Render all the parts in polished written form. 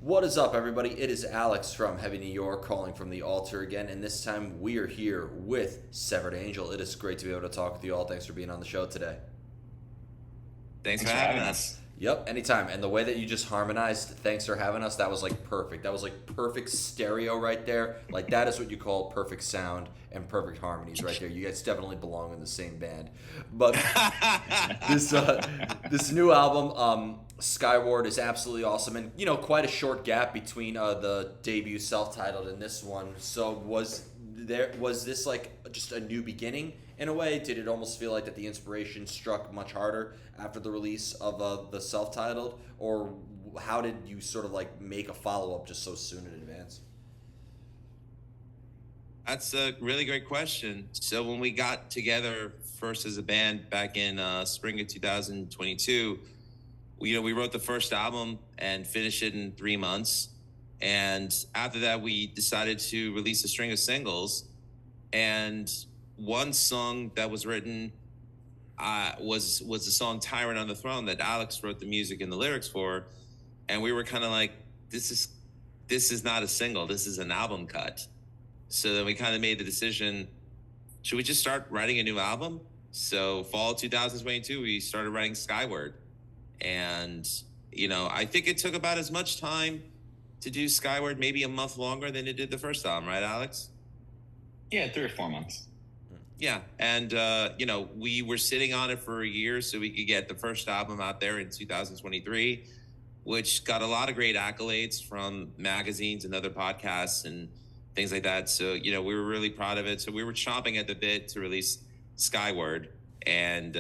What is up, everybody? It is Alex from Heavy New York calling from the Alto again, and this time we are here with Severed Angel. It is great to be able to talk with you all. Thanks for being on the show today. Thanks for having us. Yep, anytime. And the way that you just harmonized, thanks for having us, that was like perfect. That was like perfect stereo right there. Like that is what you call perfect sound and perfect harmonies right there. You guys definitely belong in the same band. But this new album, Skyward, is absolutely awesome, and quite a short gap between the debut self-titled and this one. So was this like just a new beginning in a way? Did it almost feel like that the inspiration struck much harder after the release of the self-titled, or how did you sort of like make a follow-up just so soon in advance? That's a really great question. So when we got together first as a band back in spring of 2022, we wrote the first album and finished it in 3 months. And after that, we decided to release a string of singles. And one song that was written was the song "Tyrant on the Throne" that Alex wrote the music and the lyrics for. And we were kind of like, this is not a single. This is an album cut. So then we kind of made the decision, should we just start writing a new album? So fall 2022, we started writing Skyward. And, I think it took about as much time to do Skyward, maybe a month longer than it did the first album, right, Alex? Yeah, 3 or 4 months. Yeah. And, we were sitting on it for a year so we could get the first album out there in 2023, which got a lot of great accolades from magazines and other podcasts and things like that. So, we were really proud of it. So we were chomping at the bit to release Skyward. And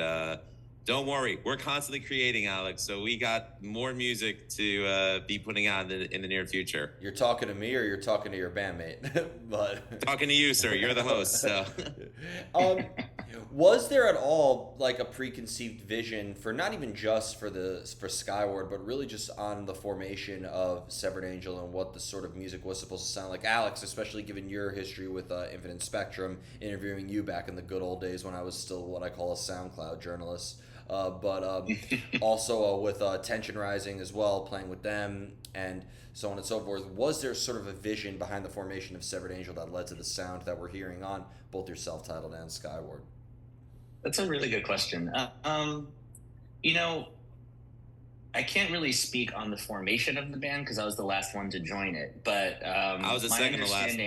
don't worry, we're constantly creating, Alex. So we got more music to be putting out in the near future. You're talking to me, or you're talking to your bandmate? But talking to you, sir. You're the host. So, was there at all like a preconceived vision for not even just for Skyward, but really just on the formation of Severed Angel and what the sort of music was supposed to sound like? Alex, especially given your history with Infinite Spectrum, interviewing you back in the good old days when I was still what I call a SoundCloud journalist. But also with Tension Rising as well, playing with them and so on and so forth. Was there sort of a vision behind the formation of Severed Angel that led to the sound that we're hearing on both your self-titled and Skyward? That's a really good question. I can't really speak on the formation of the band because I was the last one to join it. But I was the second to last.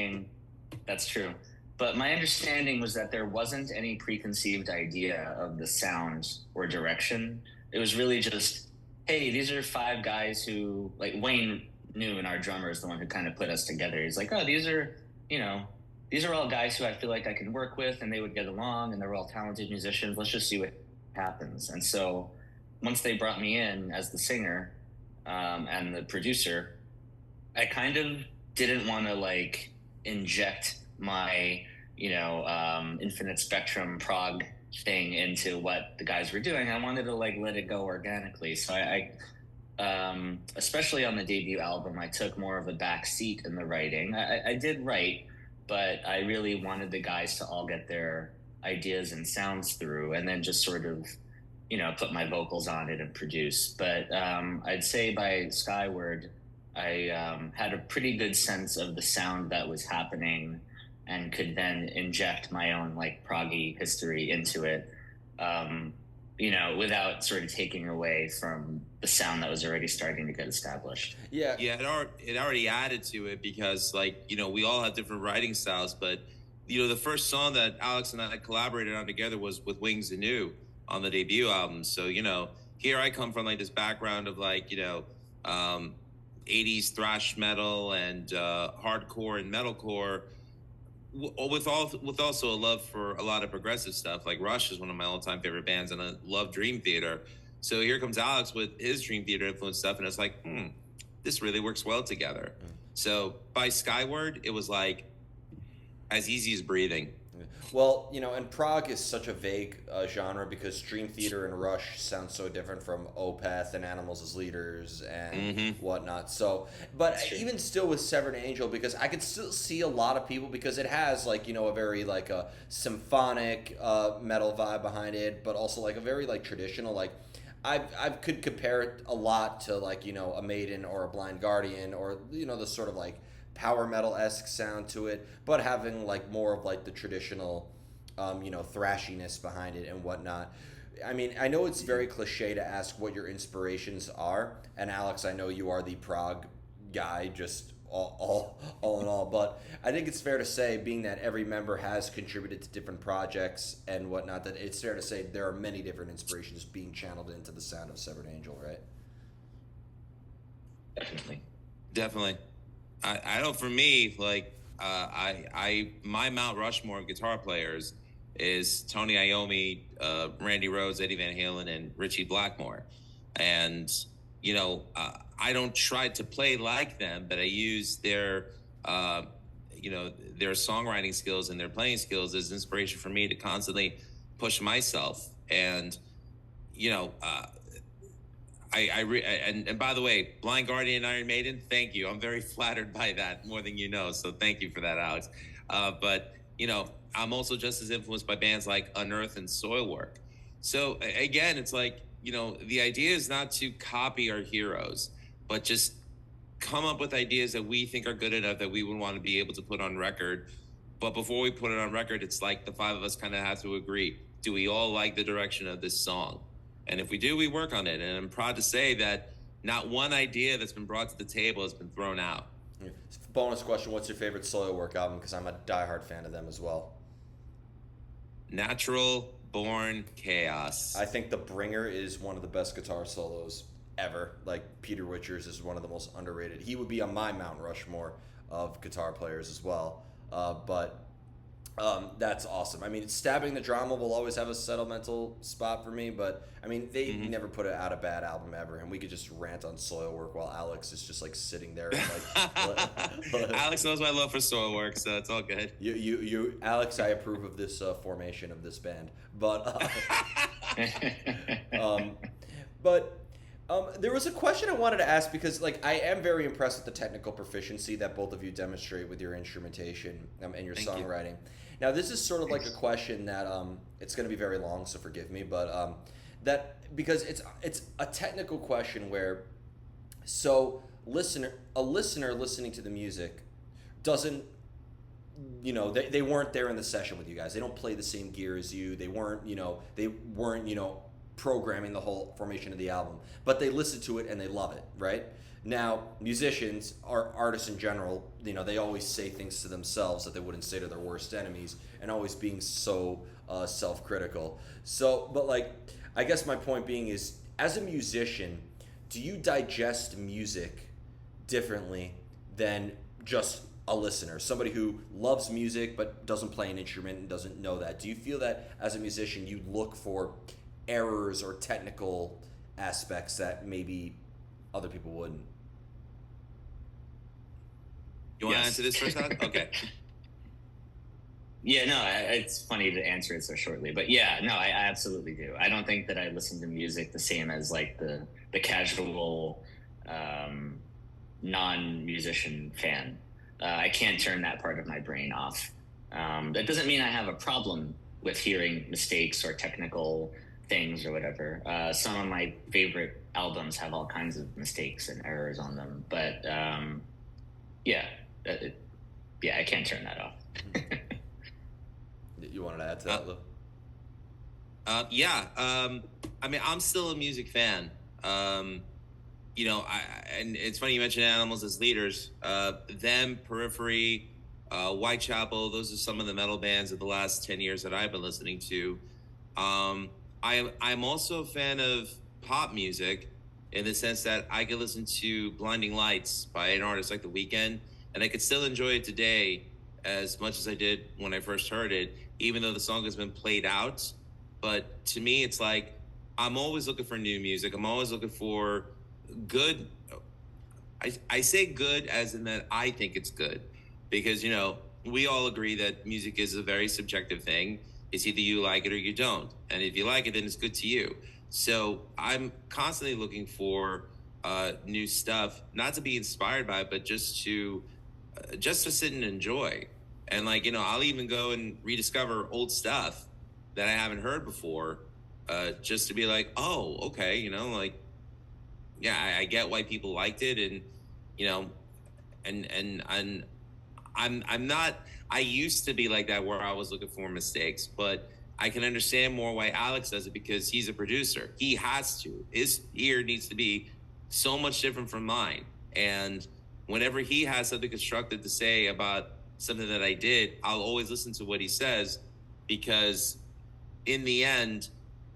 That's true. But my understanding was that there wasn't any preconceived idea of the sound or direction. It was really just, hey, these are 5 guys who, like Wayne Newman, our drummer, is the one who kind of put us together. He's like, oh, these are all guys who I feel like I can work with and they would get along and they're all talented musicians. Let's just see what happens. And so once they brought me in as the singer and the producer, I kind of didn't want to like inject my Infinite Spectrum prog thing into what the guys were doing. I wanted to like let it go organically. So I especially on the debut album, I took more of a back seat in the writing. I did write, but I really wanted the guys to all get their ideas and sounds through and then just sort of, put my vocals on it and produce. But I'd say by Skyward, I had a pretty good sense of the sound that was happening and could then inject my own like proggy history into it, without sort of taking away from the sound that was already starting to get established. Yeah, it already added to it because we all have different writing styles, but the first song that Alex and I collaborated on together was with Wings Anew on the debut album. So here I come from like this background of 80s thrash metal and hardcore and metalcore, with also a love for a lot of progressive stuff. Like Rush is one of my all-time favorite bands, and I love Dream Theater. So here comes Alex with his Dream Theater influence stuff, and it's like, this really works well together. So by Skyward, it was like as easy as breathing. Well, and prog is such a vague genre because Dream Theater and Rush sound so different from Opeth and Animals as Leaders and whatnot. So, but even still with Severed Angel, because I could still see a lot of people, because it has a very a symphonic metal vibe behind it, but also a very traditional I could compare it a lot to like a Maiden or a Blind Guardian or the sort of like power metal esque sound to it, but having like more of like the traditional thrashiness behind it and whatnot. I mean, I know it's very cliche to ask what your inspirations are, and Alex, I know you are the prog guy, just all in all. But I think it's fair to say, being that every member has contributed to different projects and whatnot, that it's fair to say there are many different inspirations being channeled into the sound of Severed Angel, right? Definitely. I know for me, like, my Mount Rushmore of guitar players is Tony Iommi, Randy Rhoads, Eddie Van Halen, and Richie Blackmore. And, I don't try to play like them, but I use their songwriting skills and their playing skills as inspiration for me to constantly push myself. And, and by the way, Blind Guardian and Iron Maiden, thank you. I'm very flattered by that, more than you know. So thank you for that, Alex. But I'm also just as influenced by bands like Unearth and Soilwork. So again, it's like, the idea is not to copy our heroes, but just come up with ideas that we think are good enough that we would want to be able to put on record. But before we put it on record, it's like the five of us kind of have to agree. Do we all like the direction of this song? And if we do, we work on it. And I'm proud to say that not one idea that's been brought to the table has been thrown out. Bonus question, what's your favorite Soilwork album? Because I'm a diehard fan of them as well. Natural Born Chaos. I think The Bringer is one of the best guitar solos ever. Like, Peter Witchers is one of the most underrated. He would be on my Mount Rushmore of guitar players as well. But that's awesome. I mean, Stabbing the Drama will always have a sentimental spot for me, but I mean, they never put out a bad album ever, and we could just rant on Soilwork while Alex is just like sitting there. And, Alex knows my love for Soilwork, so it's all good. You, Alex, I approve of this formation of this band, but there was a question I wanted to ask, because like I am very impressed with the technical proficiency that both of you demonstrate with your instrumentation and your songwriting. Now, this is sort of like a question that it's going to be very long, so forgive me, but that because it's a technical question where a listener listening to the music doesn't, they weren't there in the session with you guys. They don't play the same gear as you. They weren't programming the whole formation of the album, but they listen to it and they love it, right? Now, musicians, artists in general, they always say things to themselves that they wouldn't say to their worst enemies, and always being so self-critical. So, but like, I guess my point being is, as a musician, do you digest music differently than just a listener, somebody who loves music but doesn't play an instrument and doesn't know that? Do you feel that as a musician you look for errors or technical aspects that maybe other people wouldn't? You want to answer this first, Todd? Okay. Yeah, no, it's funny to answer it so shortly, but yeah, no, I absolutely do. I don't think that I listen to music the same as like the casual non-musician fan. I can't turn that part of my brain off. That doesn't mean I have a problem with hearing mistakes or technical things or whatever. Some of my favorite albums have all kinds of mistakes and errors on them, but I can't turn that off. You wanted to add to that, Lou? I mean, I'm still a music fan. And it's funny you mentioned Animals as leaders. Them, Periphery, Whitechapel, those are some of the metal bands of the last 10 years that I've been listening to. I'm also a fan of pop music, in the sense that I could listen to Blinding Lights by an artist like The Weeknd, and I could still enjoy it today as much as I did when I first heard it, even though the song has been played out. But to me, it's like, I'm always looking for new music. I'm always looking for good. I say good as in that I think it's good, because, we all agree that music is a very subjective thing. It's either you like it or you don't. And if you like it, then it's good to you. So I'm constantly looking for new stuff, not to be inspired by it, but just to sit and enjoy. And I'll even go and rediscover old stuff that I haven't heard before, just to be like, oh, okay, you know, like, yeah, I get why people liked it, and you know, and I'm not. I used to be like that where I was looking for mistakes, but I can understand more why Alex does it because he's a producer. He has to. His ear needs to be so much different from mine, and whenever he has something constructive to say about something that I did, I'll always listen to what he says because in the end,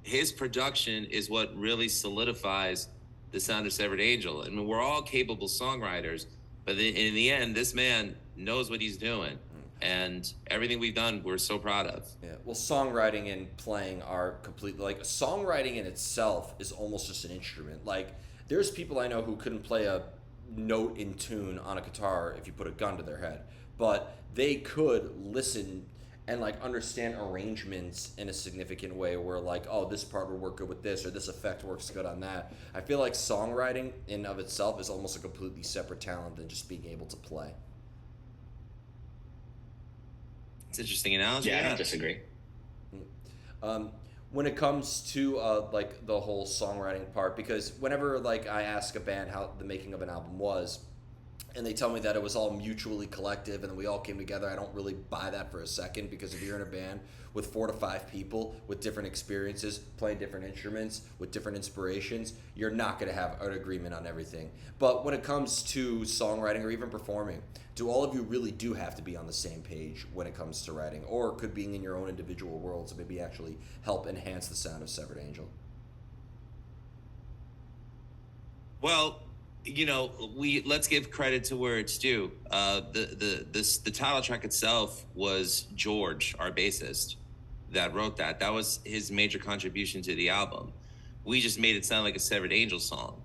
his production is what really solidifies the sound of Severed Angel. I mean, we're all capable songwriters, but in the end, this man knows what he's doing. And everything we've done, we're so proud of. Yeah. Well, songwriting and playing are completely like songwriting in itself is almost just an instrument. Like there's people I know who couldn't play a note in tune on a guitar if you put a gun to their head, but they could listen and like understand arrangements in a significant way where like, oh, this part would work good with this or this effect works good on that. I feel like songwriting in of itself is almost a completely separate talent than just being able to play. It's an interesting analogy. Yeah, I don't disagree. When it comes to like the whole songwriting part, because whenever like I ask a band how the making of an album was, and they tell me that it was all mutually collective and then we all came together, I don't really buy that for a second because if you're in a band with 4 to 5 people with different experiences, playing different instruments, with different inspirations, you're not going to have an agreement on everything. But when it comes to songwriting or even performing, do all of you really do have to be on the same page when it comes to writing? Or could being in your own individual worlds maybe actually help enhance the sound of Severed Angel? Well, you know, let's give credit to where it's due. The title track itself was George, our bassist, that wrote that. That was his major contribution to the album. We just made it sound like a Severed Angel song.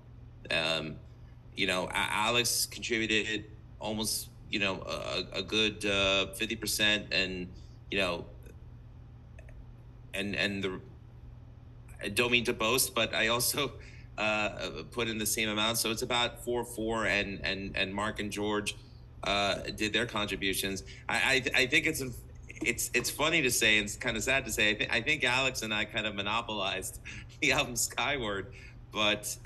You know, Alex contributed almost, you know, a good 50%, and you know, and the I don't mean to boast, but I also put in the same amount, so it's about 4-4, and Mark and George did their contributions. I think it's funny to say, and it's kind of sad to say. I think Alex and I kind of monopolized the album Skyward, but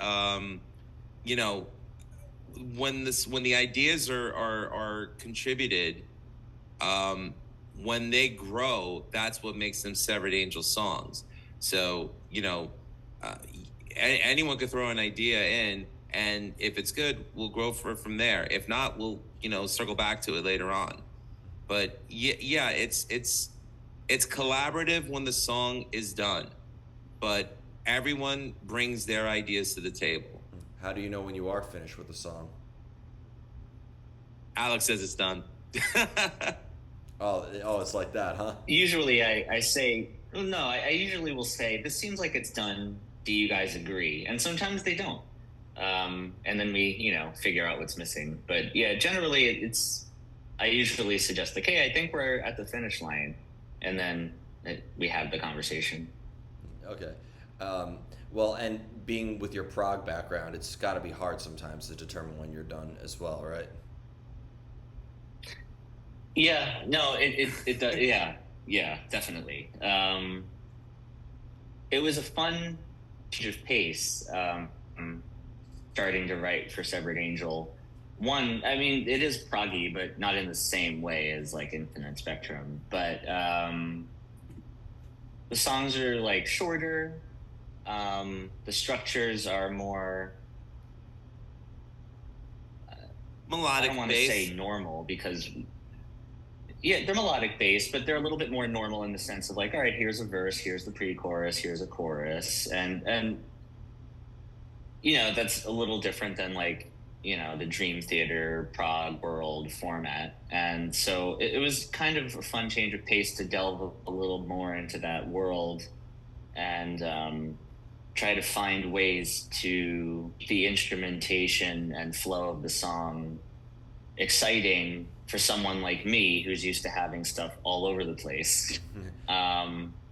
you know, when the ideas are contributed, when they grow, that's what makes them Severed Angel songs. So you know. Anyone could throw an idea in, and if it's good, we'll grow from there. If not, we'll, you know, circle back to it later on. But yeah, it's collaborative when the song is done, but everyone brings their ideas to the table. How do you know when you are finished with the song? Alex says it's done. Oh, it's like that, huh? Usually I say, well, no, I usually will say, this seems like it's done. Do you guys agree? And sometimes they don't. And then we, you know, figure out what's missing. But yeah, generally I usually suggest like, hey, I think we're at the finish line. And then we have the conversation. Okay. Well, and being with your prog background, it's got to be hard sometimes to determine when you're done as well, right? Yeah, no, it does. Yeah, definitely. It was a fun change of pace, starting to write for Severed Angel. One, I mean, it is proggy, but not in the same way as like Infinite Spectrum. But the songs are like shorter. The structures are more melodic. I don't want to say normal because. Yeah, they're melodic based, but they're a little bit more normal in the sense of like, all right, here's a verse, here's the pre-chorus, here's a chorus, and you know, that's a little different than like, you know, the Dream Theater prog world format. And so it was kind of a fun change of pace to delve a little more into that world and try to find ways to the instrumentation and flow of the song exciting for someone like me who's used to having stuff all over the place,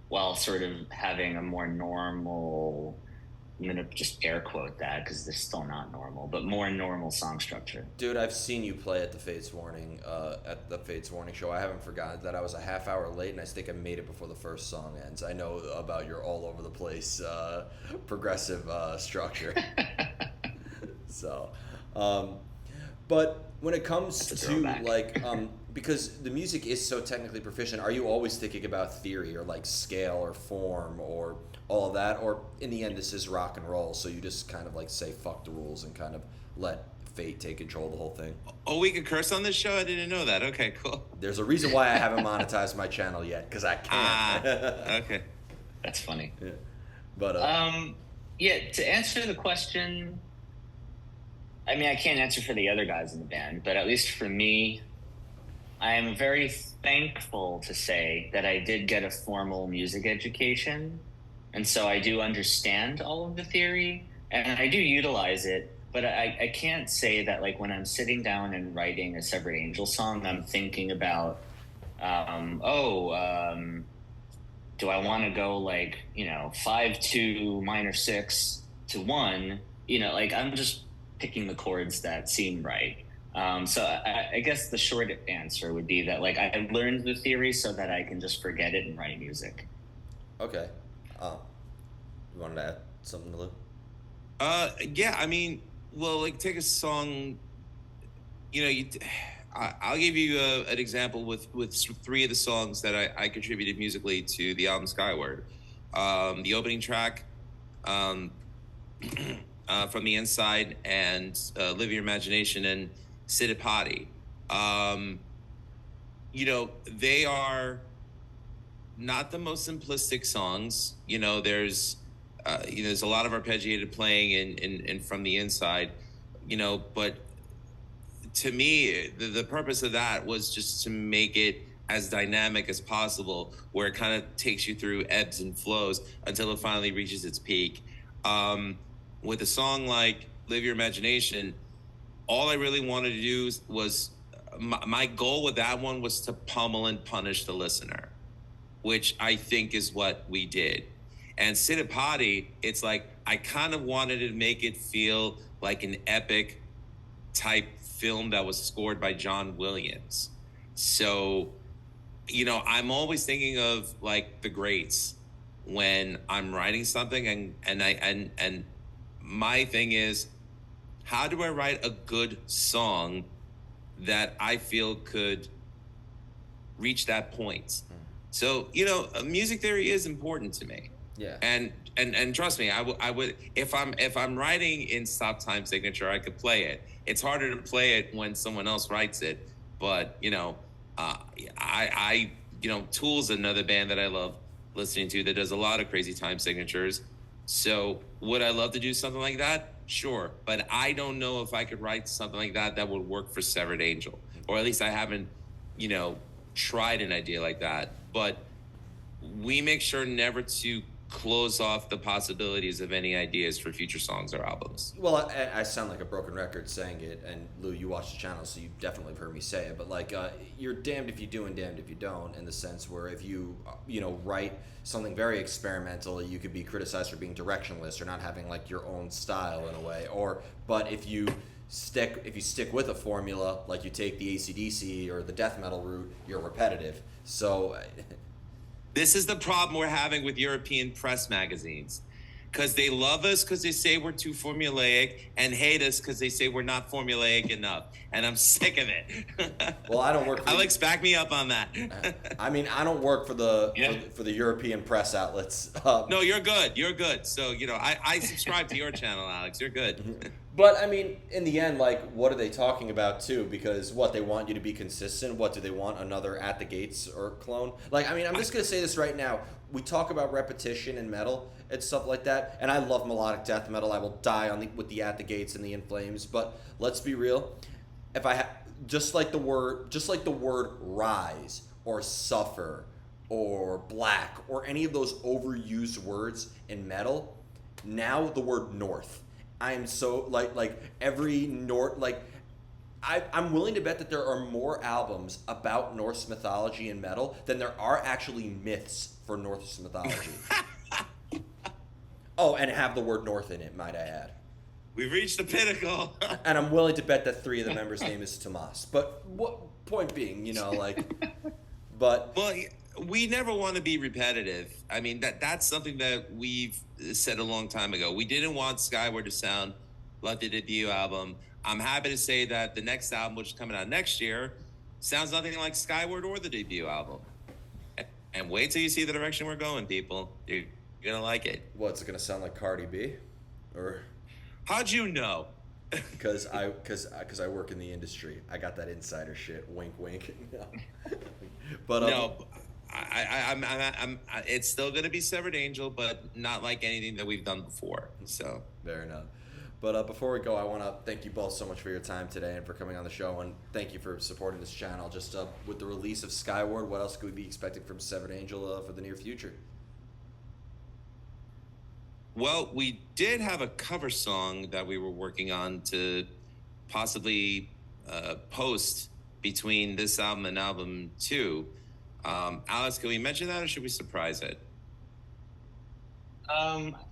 while sort of having a more normal I'm gonna just air quote that because they're still not normal, but more normal song structure. Dude, I've seen you play at the Fates Warning show. I haven't forgotten that. I was a half hour late, and I think I made it before the first song ends. I know about your all over the place progressive structure. So, but when it comes to like, because the music is so technically proficient, are you always thinking about theory or like scale or form or all of that, or in the end this is rock and roll, so you just kind of like say fuck the rules and kind of let fate take control of the whole thing? Oh, we can curse on this show? I didn't know that. Okay, cool. There's a reason why I haven't monetized my channel yet, because I can't. Okay. That's funny. Yeah. But yeah, to answer the question, I mean, I can't answer for the other guys in the band, but at least for me, I am very thankful to say that I did get a formal music education. And so I do understand all of the theory and I do utilize it, but I can't say that like when I'm sitting down and writing a Severed Angel song, I'm thinking about, do I want to go like, 5-2 minor 6 to 1, like I'm just picking the chords that seem right. So I guess the short answer would be that like I learned the theory so that I can just forget it and write music. Okay. You wanted to add something, Lou? Yeah, I mean, well, like take a song, I'll give you an example with 3 of the songs that I contributed musically to the album Skyward. The opening track, From the Inside, and Live Your Imagination, and Siddipati. They are not the most simplistic songs. There's a lot of arpeggiated playing in From the Inside, but to me, the purpose of that was just to make it as dynamic as possible, where it kind of takes you through ebbs and flows until it finally reaches its peak. With a song like Live Your Imagination, all I really wanted to do was, my goal with that one was to pummel and punish the listener, which I think is what we did. And Siddipati, it's like, I kind of wanted to make it feel like an epic type film that was scored by John Williams. So, I'm always thinking of like the greats when I'm writing something, and my thing is, how do I write a good song that I feel could reach that point? So, music theory is important to me. Yeah. And trust me, I would if I'm writing in stop time signature, I could play it. It's harder to play it when someone else writes it, but Tool's another band that I love listening to that does a lot of crazy time signatures. So would I love to do something like that? Sure, but I don't know if I could write something like that would work for Severed Angel, or at least I haven't, tried an idea like that. But we make sure never to close off the possibilities of any ideas for future songs or albums. Well, I sound like a broken record saying it, and Lou, you watch the channel, so you definitely have heard me say it, but like, you're damned if you do and damned if you don't, in the sense where if you, write something very experimental, you could be criticized for being directionless or not having like your own style in a way, but if you stick with a formula, like you take the AC/DC or the death metal route, you're repetitive. So this is the problem we're having with European press magazines, because they love us because they say we're too formulaic, and hate us because they say we're not formulaic enough. And I'm sick of it. Well, I don't work for Alex, back me up on that. I mean, I don't work for the European press outlets. No, you're good. You're good. So, I subscribe to your channel, Alex. You're good. But, I mean, in the end, like, what are they talking about, too? Because, they want you to be consistent? What, do they want another At the Gates or clone? Like, I mean, I'm just going to say this right now. We talk about repetition in metal and stuff like that, and I love melodic death metal. I will die with the At the Gates and the In Flames, but let's be real. If I just like the word rise or suffer or black or any of those overused words in metal, now the word north. I am so like every North, like I'm willing to bet that there are more albums about Norse mythology and metal than there are actually myths for Norse mythology. Oh, and have the word North in it, might I add. We've reached the pinnacle. And I'm willing to bet that 3 of the members' name is Tomas. But what point being, but Well, we never want to be repetitive. I mean, that's something that we've said a long time ago. We didn't want Skyward to sound like the debut album. I'm happy to say that the next album, which is coming out next year, sounds nothing like Skyward or the debut album. And wait till you see the direction we're going, people. You're gonna like it. What's it gonna sound like, Cardi B? Or How'd you know? because I work in the industry. I got that insider shit. Wink, wink. No. But No, I'm it's still gonna be Severed Angel, but not like anything that we've done before. So fair enough. But before we go, I want to thank you both so much for your time today and for coming on the show, and thank you for supporting this channel. Just with the release of Skyward, what else could we be expecting from Severed Angel for the near future? Well, we did have a cover song that we were working on to possibly post between this album and album 2. Alex, can we mention that, or should we surprise it?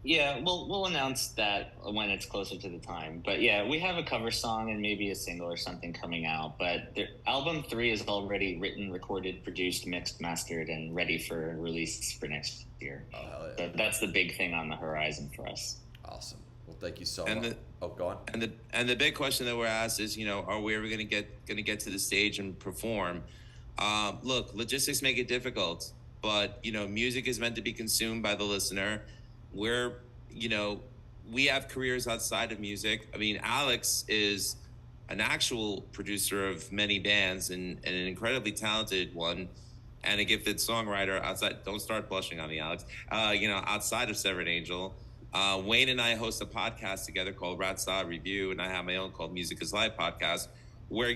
Yeah, we'll announce that when it's closer to the time. But yeah, we have a cover song and maybe a single or something coming out. But album 3 is already written, recorded, produced, mixed, mastered, and ready for release for next year. Oh, hell yeah. So that's the big thing on the horizon for us. Awesome. Well, thank you so much. Go on. And the big question that we're asked is, are we ever going to get to the stage and perform? Look, logistics make it difficult, but music is meant to be consumed by the listener. We're, we have careers outside of music. I mean, Alex is an actual producer of many bands and an incredibly talented one, and a gifted songwriter outside. Don't start blushing on me, Alex. Outside of Severed Angel. Wayne and I host a podcast together called Rat Saw Review, and I have my own called Music is Live podcast, where,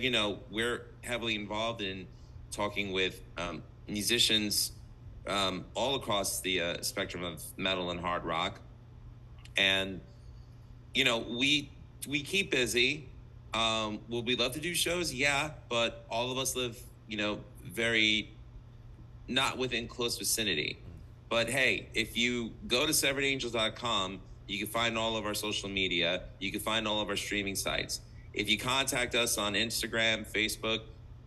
we're heavily involved in talking with musicians all across the spectrum of metal and hard rock. And, we keep busy. Would we love to do shows? Yeah, but all of us live, very not within close vicinity. But hey, if you go to severedangels.com, you can find all of our social media. You can find all of our streaming sites. If you contact us on Instagram, Facebook,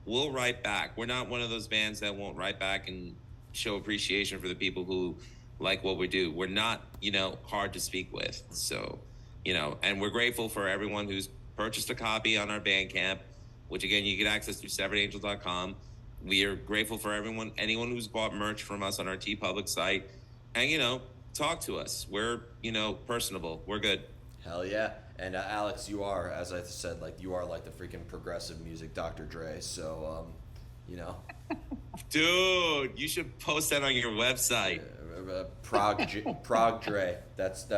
we'll write back. We're not one of those bands that won't write back and show appreciation for the people who like what we do. We're not, hard to speak with. So, and we're grateful for everyone who's purchased a copy on our Bandcamp, which again, you can access through severedangels.com. We are grateful for anyone who's bought merch from us on our TeePublic site. And, talk to us. We're, personable. We're good. Hell yeah. And Alex, you are, as I said, you are like the freaking progressive music Dr. Dre. So, Dude, you should post that on your website. Prague Dre. That's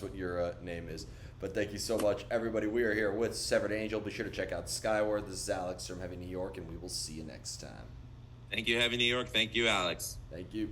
what your name is. But thank you so much, everybody. We are here with Severed Angel. Be sure to check out Skyward. This is Alex from Heavy New York, and we will see you next time. Thank you, Heavy New York. Thank you, Alex. Thank you.